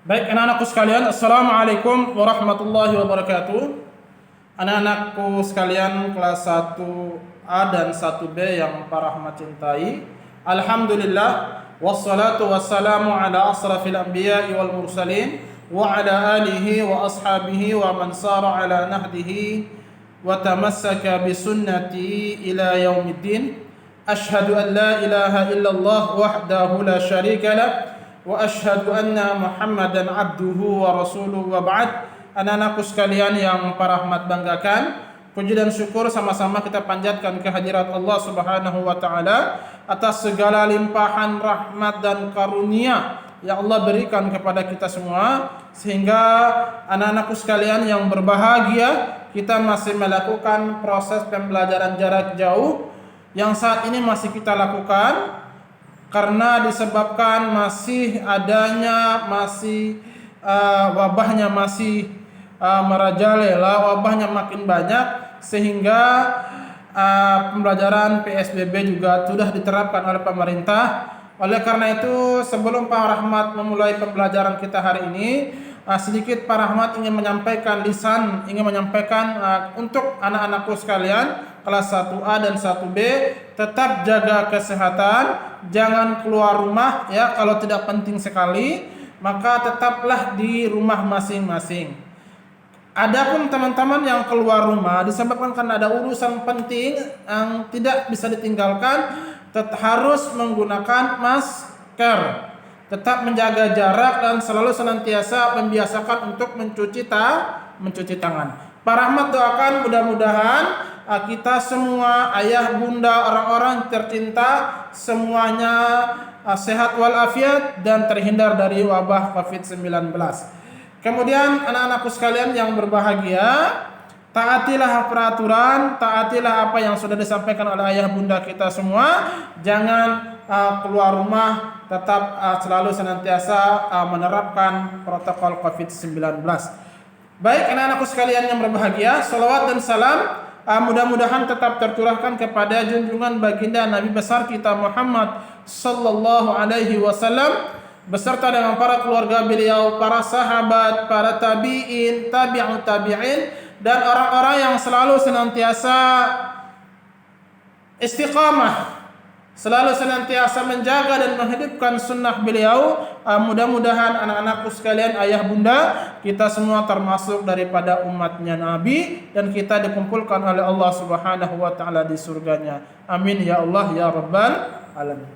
Baik, anak-anakku sekalian, Assalamualaikum warahmatullahi wabarakatuh. Anak-anakku sekalian kelas 1A dan 1B yang para rahmat cintai. Alhamdulillah, wassalatu wassalamu ala asrafil anbiya'i wal mursalin wa ala alihi wa ashabihi wa man sara ala nahdihi wa tamassaka bi sunnati ila yaumiddin. Ashhadu an la ilaha illallah wahdahu la syarika lah wa asyhadu anna Muhammadan abduhu wa rasuluhu wa ba'd. Anak-anakku sekalian yang para rahmat banggakan, puji dan syukur sama-sama kita panjatkan kehadirat Allah Subhanahu wa taala atas segala limpahan rahmat dan karunia yang Allah berikan kepada kita semua, sehingga anak-anakku sekalian yang berbahagia, kita masih melakukan proses pembelajaran jarak jauh yang saat ini masih kita lakukan karena disebabkan masih adanya wabahnya masih merajalela, wabahnya makin banyak, sehingga pembelajaran PSBB juga sudah diterapkan oleh pemerintah. Oleh karena itu, sebelum Pak Rahmat memulai pembelajaran kita hari ini, sedikit Pak Rahmat ingin menyampaikan untuk anak-anakku sekalian kelas 1A dan 1B, tetap jaga kesehatan, jangan keluar rumah ya, kalau tidak penting sekali maka tetaplah di rumah masing-masing. Adapun teman-teman yang keluar rumah disebabkan karena ada urusan penting yang tidak bisa ditinggalkan, tetap harus menggunakan masker, tetap menjaga jarak dan selalu senantiasa membiasakan untuk mencuci tangan. Pak Rahmat doakan mudah-mudahan kita semua, ayah, bunda, orang-orang tercinta, semuanya sehat walafiat dan terhindar dari wabah COVID-19. Kemudian anak-anakku sekalian yang berbahagia, taatilah peraturan, taatilah apa yang sudah disampaikan oleh ayah bunda kita semua. Jangan keluar rumah, tetap selalu senantiasa menerapkan protokol COVID-19. Baik anak-anakku sekalian yang berbahagia, salawat dan salam mudah-mudahan tetap tercurahkan kepada junjungan baginda Nabi besar kita Muhammad sallallahu alaihi wasallam beserta dengan para keluarga beliau, para sahabat, para tabi'in, tabi'ut tabi'in, dan orang-orang yang selalu senantiasa istiqamah, selalu senantiasa menjaga dan menghidupkan sunnah beliau. Mudah-mudahan anak-anakku sekalian, ayah bunda, kita semua termasuk daripada umatnya Nabi dan kita dikumpulkan oleh Allah Subhanahu wa taala di surganya. Amin ya Allah ya rabbal alamin.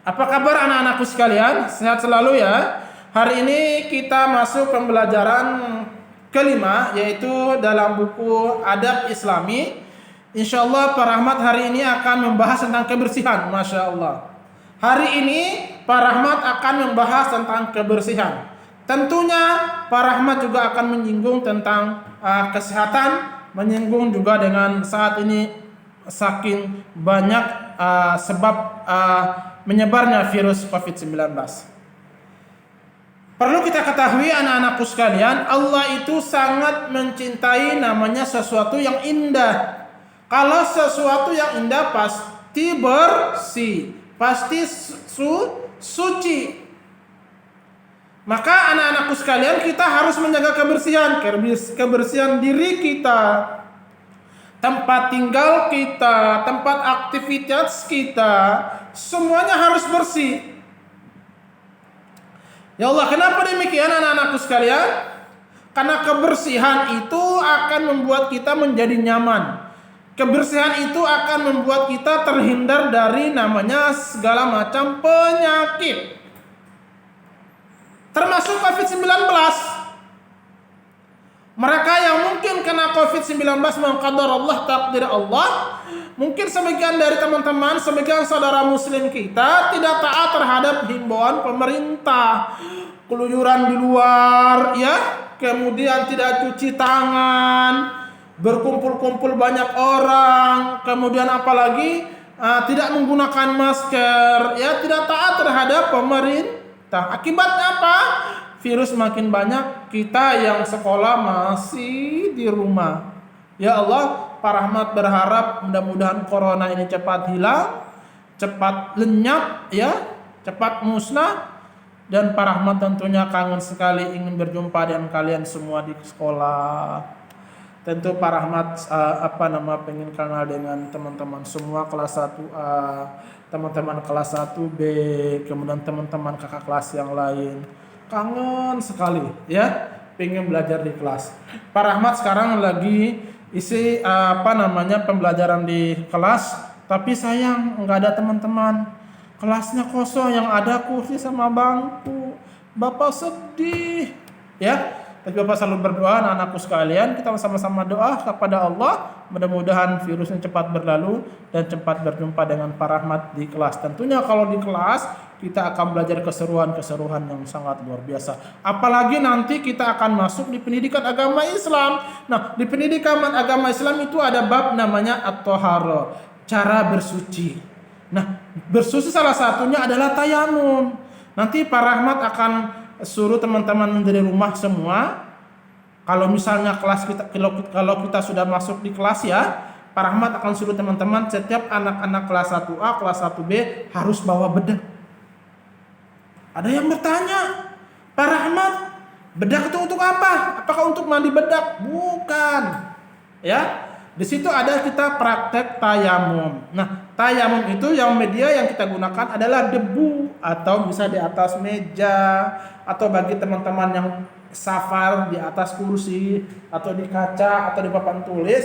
Apa kabar anak-anakku sekalian? Sehat selalu ya. Hari ini kita masuk pembelajaran kelima, yaitu dalam buku Adab Islami. Insyaallah Pak Rahmat hari ini akan membahas tentang kebersihan. Masya Allah. Hari ini Pak Rahmat akan membahas tentang kebersihan. Tentunya Pak Rahmat juga akan menyinggung tentang kesehatan, menyinggung juga dengan saat ini saking banyak sebab menyebarnya virus COVID-19. Perlu kita ketahui anak-anakku sekalian, Allah itu sangat mencintai namanya sesuatu yang indah. Kalau sesuatu yang indah pasti bersih, pasti suci. Maka anak-anakku sekalian, kita harus menjaga kebersihan diri kita, tempat tinggal kita, tempat aktivitas kita, semuanya harus bersih. Ya Allah, kenapa demikian anak-anakku sekalian? Karena kebersihan itu akan membuat kita menjadi nyaman. Kebersihan itu akan membuat kita terhindar dari namanya segala macam penyakit, termasuk COVID-19. Mereka yang mungkin kena COVID-19 mengqadar Allah, takdir Allah, mungkin sebagian dari teman-teman, sebagian saudara muslim kita tidak taat terhadap himbauan pemerintah, keluyuran di luar ya, kemudian tidak cuci tangan, berkumpul-kumpul banyak orang, kemudian apalagi tidak menggunakan masker, ya, tidak taat terhadap pemerintah. Akibatnya apa? Virus makin banyak, kita yang sekolah masih di rumah. Ya Allah, Pak Rahmat berharap mudah-mudahan corona ini cepat hilang, cepat lenyap, ya, cepat musnah. Dan Pak Rahmat tentunya kangen sekali ingin berjumpa dengan kalian semua di sekolah. Tentu Pak Rahmat pengen kenal dengan teman-teman semua kelas 1A, teman-teman kelas 1B, kemudian teman-teman kakak kelas yang lain. Kangen sekali ya, pengen belajar di kelas. Pak Rahmat sekarang lagi isi pembelajaran di kelas, tapi sayang nggak ada teman-teman. Kelasnya kosong, yang ada kursi sama bangku. Bapak sedih ya. Tapi Bapak selalu berdoa, anak-anakku sekalian, kita sama-sama doa kepada Allah, mudah-mudahan virusnya cepat berlalu dan cepat berjumpa dengan Pak Rahmat di kelas. Tentunya kalau di kelas kita akan belajar keseruan-keseruan yang sangat luar biasa. Apalagi nanti kita akan masuk di pendidikan agama Islam. Nah, di pendidikan agama Islam itu ada bab namanya at-thaharah, cara bersuci. Nah, bersuci salah satunya adalah tayamum. Nanti Pak Rahmat akan suruh teman-teman dari rumah semua. Kalau misalnya kalau kita sudah masuk di kelas ya, Pak Rahmat akan suruh teman-teman setiap anak-anak kelas 1A, kelas 1B harus bawa bedak. Ada yang bertanya, Pak Rahmat, bedak itu untuk apa? Apakah untuk mandi bedak? Bukan. Ya. Di situ ada kita praktek tayamum. Nah, tayamum itu yang media yang kita gunakan adalah debu atau bisa di atas meja, atau bagi teman-teman yang safar di atas kursi atau di kaca atau di papan tulis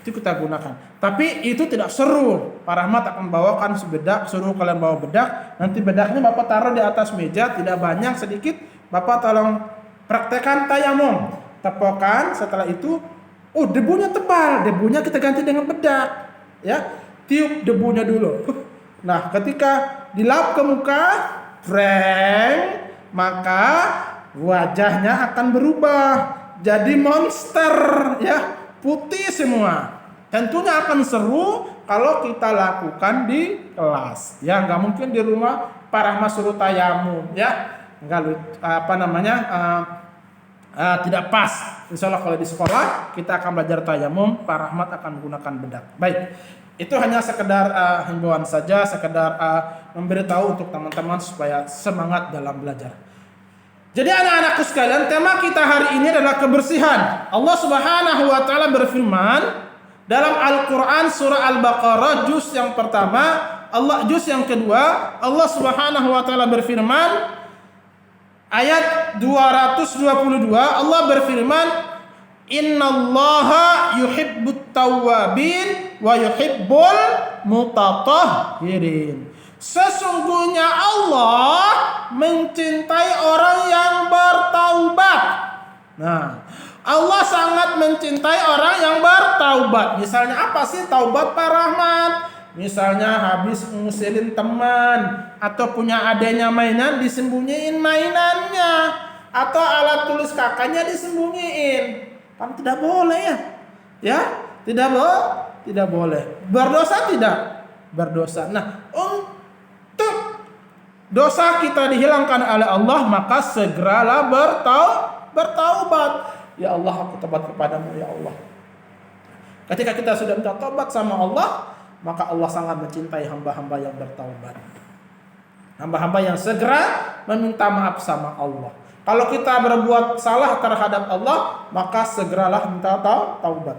itu kita gunakan. Tapi itu tidak seru. Pak Rahmat akan bawakan sebedak, suruh kalian bawa bedak. Nanti bedaknya Bapak taruh di atas meja, tidak banyak, sedikit. Bapak tolong praktekkan tayamum. Tepokan, setelah itu debunya tebal, debunya kita ganti dengan bedak, ya. Tiup debunya dulu. Nah, ketika dilap ke muka, maka wajahnya akan berubah jadi monster, ya, putih semua. Tentunya akan seru kalau kita lakukan di kelas, ya. Nggak mungkin di rumah Pak Rahmat suruh tayamum, ya. Tidak pas. Insya Allah kalau di sekolah kita akan belajar tayamum, Pak Rahmat akan menggunakan bedak. Baik, itu hanya sekedar himbauan saja, sekedar memberitahu untuk teman-teman supaya semangat dalam belajar. Jadi anak-anakku sekalian, tema kita hari ini adalah kebersihan. Allah Subhanahu wa taala berfirman dalam Al-Qur'an surah Al-Baqarah juz yang pertama, juz yang kedua, Allah Subhanahu wa taala berfirman ayat 222, Allah berfirman, "Innallaha yuhibbut tawwabin wa yuhibbul mutatahhirin." Sesungguhnya Allah mencintai orang yang bertaubat. Nah, Allah sangat mencintai orang yang bertaubat. Misalnya apa sih taubat Pak Rahmat? Misalnya habis ngusilin teman, atau punya adanya mainan disembunyiin mainannya, atau alat tulis kakaknya disembunyiin. Kan tidak boleh ya? Ya, tidak boleh. Berdosa tidak? Berdosa. Nah, untuk dosa kita dihilangkan oleh Allah, maka segeralah bertaubat. Ya Allah, aku tobat kepadamu ya Allah. Ketika kita sudah minta tobat sama Allah, maka Allah sangat mencintai hamba-hamba yang bertaubat. Hamba-hamba yang segera meminta maaf sama Allah. Kalau kita berbuat salah terhadap Allah, maka segeralah minta taubat.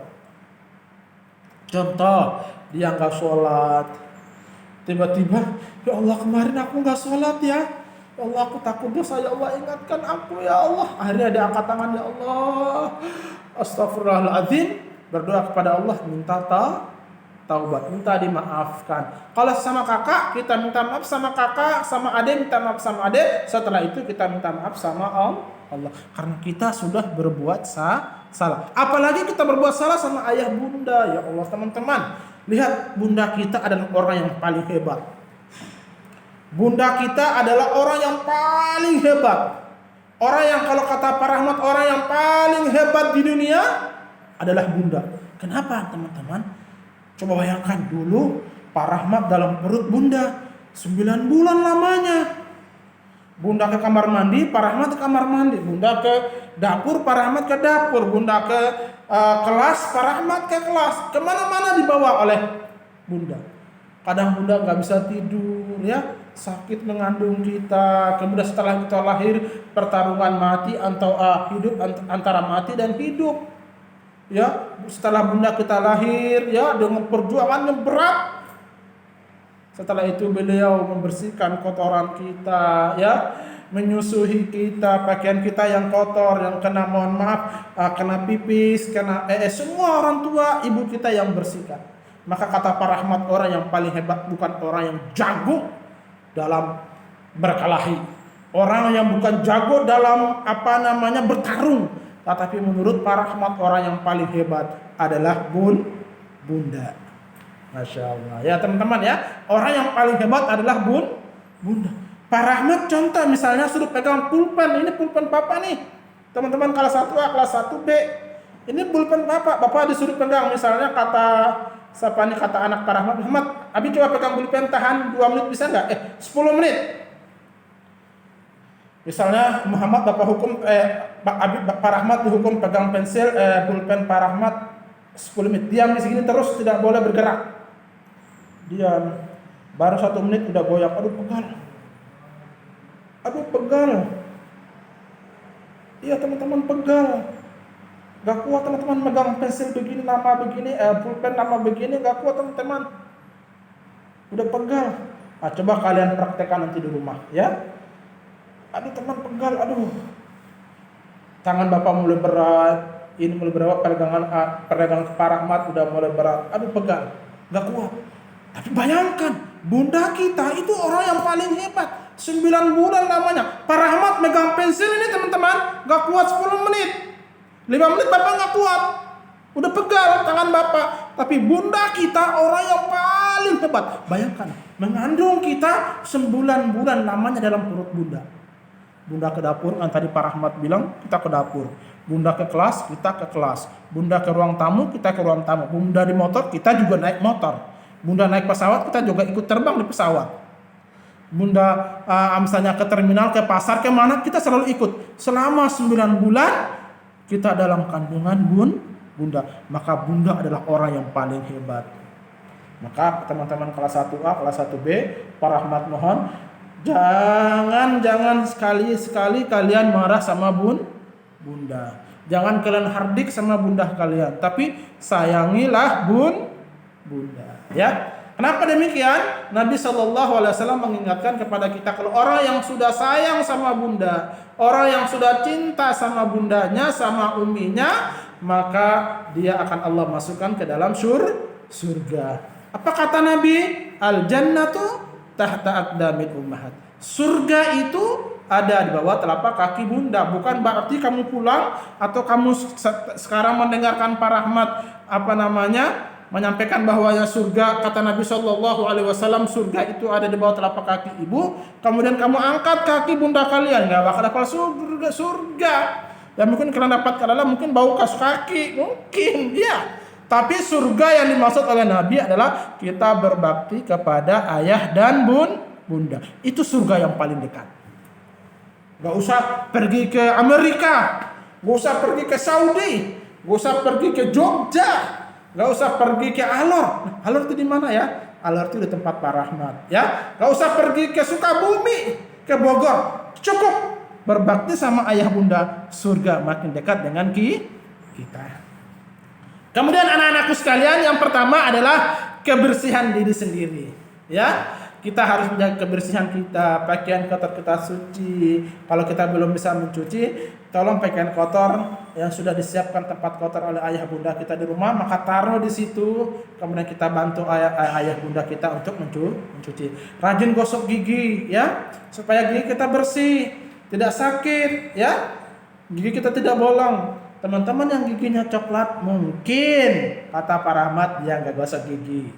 Contoh, dia nggak sholat, tiba-tiba, ya Allah kemarin aku nggak sholat ya. Ya Allah aku takut dosa, ya Allah ingatkan aku ya Allah. Akhirnya dia angkat tangan, ya Allah, astagfirullahaladzim, berdoa kepada Allah, minta taubat, minta dimaafkan. Kalau sama kakak, kita minta maaf sama kakak, sama adik minta maaf sama adik. Setelah itu kita minta maaf sama Allah, karena kita sudah berbuat salah. Apalagi kita berbuat salah sama ayah bunda. Ya Allah teman-teman, lihat bunda kita adalah orang yang paling hebat. Bunda kita adalah orang yang paling hebat. Orang yang kalau kata Pak Rahmat, orang yang paling hebat di dunia adalah bunda. Kenapa teman-teman? Coba bayangkan dulu Pak Rahmat dalam perut bunda 9 bulan lamanya. Bunda ke kamar mandi, Pak Rahmat ke kamar mandi. Bunda ke dapur, Pak Rahmat ke dapur. Bunda ke kelas, Pak Rahmat ke kelas. Kemana-mana dibawa oleh bunda. Kadang bunda nggak bisa tidur ya. sakit mengandung kita, kemudian setelah kita lahir pertarungan mati atau hidup antara mati dan hidup. Ya, setelah bunda kita lahir ya dengan perjuangan yang berat. Setelah itu beliau membersihkan kotoran kita, ya, menyusui kita, pakaian kita yang kotor, yang kena, mohon maaf, kena pipis, kena semua orang tua ibu kita yang bersihkan. Maka kata para rahmat, orang yang paling hebat bukan orang yang jago dalam berkelahi, orang yang bukan jago dalam bertarung, tetapi menurut para rahmat orang yang paling hebat adalah bunda. Masya Allah. Ya teman-teman ya, orang yang paling hebat adalah bunda. Pak Rahmat contoh misalnya suruh pegang pulpen, ini pulpen Bapak nih. Teman-teman kelas 1A, kelas 1B. Ini pulpen Bapak disuruh pegang misalnya kata anak Pak Rahmat, Muhammad, Abi coba pegang pulpen, tahan 2 menit bisa enggak? 10 menit. Misalnya Muhammad Bapak hukum Pak Rahmat dihukum pegang pensil pulpen Pak Rahmat 10 menit. Diam di sini terus, tidak boleh bergerak. Diam. Baru 1 menit udah goyang. Aduh pegal. Iya teman-teman, pegal. Gak kuat teman-teman megang pensil begini lama begini, pulpen lama begini, gak kuat teman-teman. Udah pegal. Nah, coba kalian praktekkan nanti di rumah ya. Aduh teman pegal, aduh. Tangan Bapak mulai berat, ini mulai berat, peregangan Pak Rahmat udah mulai berat. Aduh pegal, gak kuat. Tapi bayangkan, bunda kita itu orang yang paling hebat. 9 bulan lamanya. Pak Rahmat megang pensil ini teman-teman, gak kuat 10 menit. 5 menit Bapak gak kuat. Udah pegal tangan Bapak. Tapi bunda kita orang yang paling hebat. Bayangkan, mengandung kita 9 bulan lamanya dalam perut bunda. Bunda ke dapur, kan tadi Pak Rahmat bilang, kita ke dapur. Bunda ke kelas, kita ke kelas. Bunda ke ruang tamu, kita ke ruang tamu. Bunda di motor, kita juga naik motor. Bunda naik pesawat, kita juga ikut terbang di pesawat. Bunda misalnya ke terminal, ke pasar, ke mana, kita selalu ikut. Selama 9 bulan kita dalam kandungan bunda. Maka bunda adalah orang yang paling hebat. Maka teman-teman kelas 1A, kelas 1B, Pak Rahmat mohon jangan sekali-sekali kalian marah sama bunda. Jangan kalian hardik sama bunda kalian, tapi sayangilah bunda. Ya, kenapa demikian? Nabi SAW mengingatkan kepada kita, kalau orang yang sudah sayang sama bunda, orang yang sudah cinta sama bundanya, sama uminya, maka dia akan Allah masukkan ke dalam surga. Apa kata Nabi? Al jannatu tahta aqdamil ummahat. Surga itu ada di bawah telapak kaki bunda. Bukan berarti kamu pulang atau kamu sekarang mendengarkan Pak Rahmat menyampaikan bahwanya surga, kata Nabi SAW, surga itu ada di bawah telapak kaki ibu. Kemudian kamu angkat kaki bunda kalian, nggak bakal dapat surga. Ya mungkin kalian dapat adalah mungkin bau kas kaki, mungkin ya. Tapi surga yang dimaksud oleh Nabi adalah kita berbakti kepada ayah dan bunda. Itu surga yang paling dekat. Gak usah pergi ke Amerika, gak usah pergi ke Saudi, gak usah pergi ke Jogja, gak usah pergi ke Alor. Alor itu di mana ya? Alor itu di tempat Pak Rahmat ya. Gak usah pergi ke Sukabumi, ke Bogor. Cukup berbakti sama ayah bunda, surga makin dekat dengan kita. Kemudian anak-anakku sekalian, yang pertama adalah kebersihan diri sendiri. Ya, kita harus menjaga kebersihan kita, pakaian kotor kita suci. Kalau kita belum bisa mencuci, tolong pakaian kotor yang sudah disiapkan tempat kotor oleh ayah bunda kita di rumah, maka taruh di situ. Kemudian kita bantu ayah bunda kita untuk mencuci. Rajin gosok gigi, ya, supaya gigi kita bersih, tidak sakit, ya. Gigi kita tidak bolong. Teman-teman yang giginya coklat, mungkin kata Pak Rahmat dia nggak gosok gigi.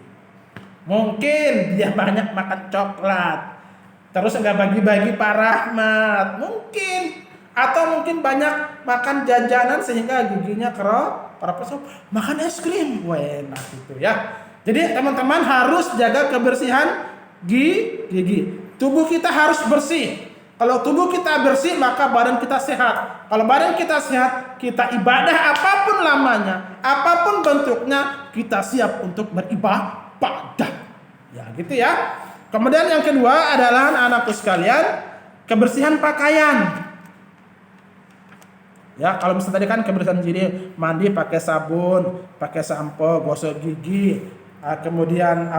Mungkin dia banyak makan coklat, terus nggak bagi-bagi Pak Rahmat. Mungkin, atau mungkin banyak makan jajanan sehingga giginya keropos. Makan es krim, wah enak itu ya. Jadi teman-teman harus jaga kebersihan gigi. Tubuh kita harus bersih. Kalau tubuh kita bersih, maka badan kita sehat. Kalau badan kita sehat, kita ibadah apapun lamanya, apapun bentuknya, kita siap untuk beribadah. Ya, gitu ya. Kemudian yang kedua adalah anak-anakku sekalian, kebersihan pakaian. Ya, kalau misalnya tadi kan kebersihan diri, mandi pakai sabun, pakai sampo, gosok gigi, kemudian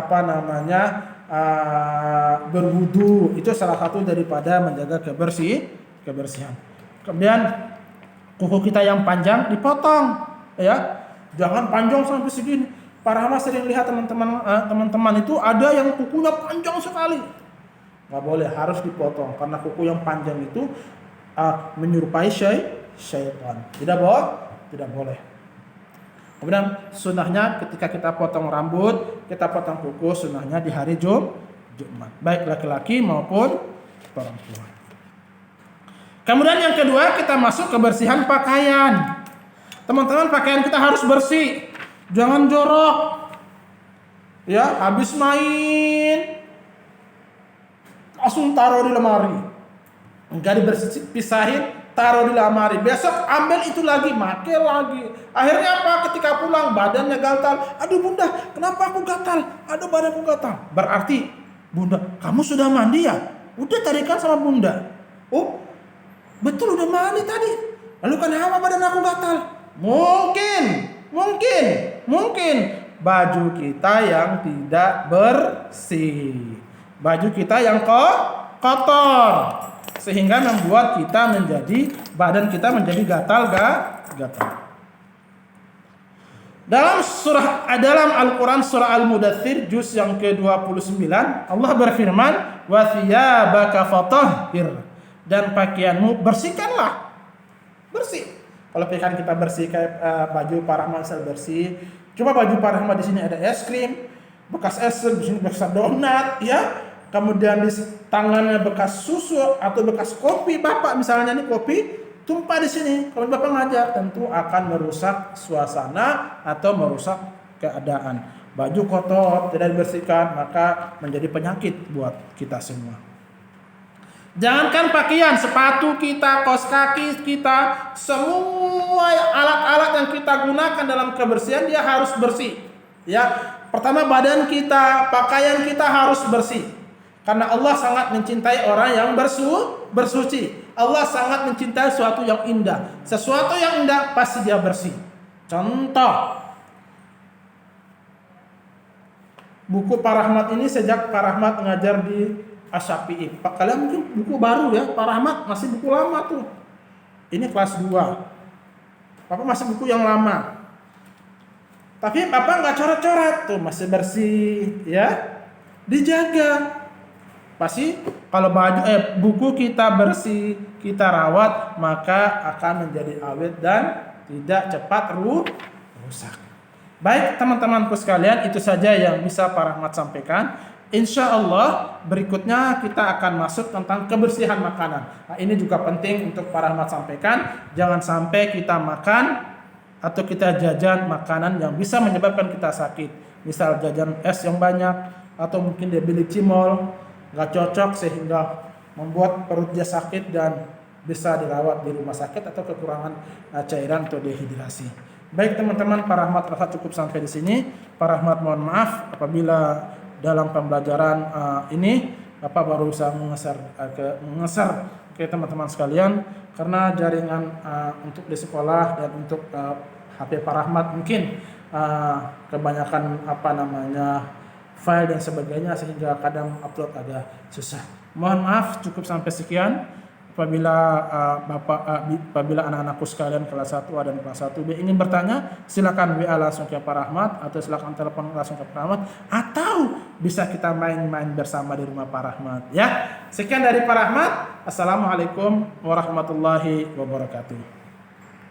berwudu, itu salah satu daripada menjaga kebersihan. Kemudian kuku kita yang panjang dipotong, ya, jangan panjang sampai segini. Para hama sering lihat teman-teman itu ada yang kukunya panjang sekali, nggak boleh, harus dipotong karena kuku yang panjang itu menyerupai syaitan. Tidak boleh. Kemudian sunnahnya ketika kita potong rambut, kita potong kuku, sunnahnya di hari Jumat, baik laki-laki maupun perempuan. Kemudian yang kedua, kita masuk kebersihan pakaian. Teman-teman, pakaian kita harus bersih, jangan jorok. Ya, habis main langsung taruh di lemari, enggak dipisahin, taruh di lemari. Besok ambil itu lagi, make lagi. Akhirnya apa? Ketika pulang badannya gatal. Aduh bunda, kenapa aku gatal? Aduh badanku gatal. Berarti bunda, kamu sudah mandi ya? Udah tadi kan sama bunda. Oh, betul udah mandi tadi. Lalu kenapa badan aku gatal? Mungkin baju kita yang tidak bersih. Baju kita yang kotor, sehingga membuat badan kita menjadi gatal. Dalam Al-Quran surah Al-Mudaththir juz yang ke-29, Allah berfirman, wa thiyabaka fatahhir, dan pakaianmu bersihkanlah. Bersih. Kalau pakaian kita bersih, kayak baju Pak Rahmat bersih. Coba baju Pak Rahmat di sini ada es krim, bekas es krim, di sini bekas donat, ya. Kemudian di tangannya bekas susu atau bekas kopi, Bapak misalnya ini kopi tumpah di sini. Kalau Bapak ngajar, tentu akan merusak suasana atau merusak keadaan. Baju kotor tidak dibersihkan, maka menjadi penyakit buat kita semua. Jangankan pakaian, sepatu kita, kaos kaki kita, semua alat-alat yang kita gunakan dalam kebersihan dia harus bersih. Ya, pertama badan kita, pakaian kita harus bersih. Karena Allah sangat mencintai orang yang bersuci. Allah sangat mencintai sesuatu yang indah. Sesuatu yang indah pasti dia bersih. Contoh, buku Pak Rahmat ini sejak Pak Rahmat ngajar di Asy-Syafi'i. Kalian mungkin buku baru ya, Pak Rahmat masih buku lama tuh. Ini kelas 2. Bapak masih buku yang lama. Tapi Bapak nggak coret-coret tuh, masih bersih ya. Dijaga. Pasti kalau buku kita bersih, kita rawat, maka akan menjadi awet dan tidak cepat rusak. Baik teman-temanku sekalian, itu saja yang bisa Pak Rahmat sampaikan. Insya Allah berikutnya kita akan masuk tentang kebersihan makanan. Nah, ini juga penting untuk Pak Rahmat sampaikan. Jangan sampai kita makan atau kita jajan makanan yang bisa menyebabkan kita sakit. Misal jajan es yang banyak, atau mungkin dia beli cimol, nggak cocok sehingga membuat perut dia sakit dan bisa dirawat di rumah sakit atau kekurangan cairan atau dehidrasi. Baik teman-teman, Pak Rahmat rasa cukup sampai di sini. Pak Rahmat mohon maaf apabila dalam pembelajaran ini Bapak baru bisa mengeser ke teman-teman sekalian, karena jaringan untuk di sekolah dan untuk HP Pak Rahmat mungkin kebanyakan file dan sebagainya, sehingga kadang upload agak susah. Mohon maaf, cukup sampai sekian. Apabila anak-anakku sekalian kelas 1A dan kelas 1B ingin bertanya, silakan WA langsung ke Pak Rahmat, atau silakan telepon langsung ke Pak Rahmat, atau bisa kita main-main bersama di rumah Pak Rahmat ya. Sekian dari Pak Rahmat. Assalamualaikum warahmatullahi wabarakatuh.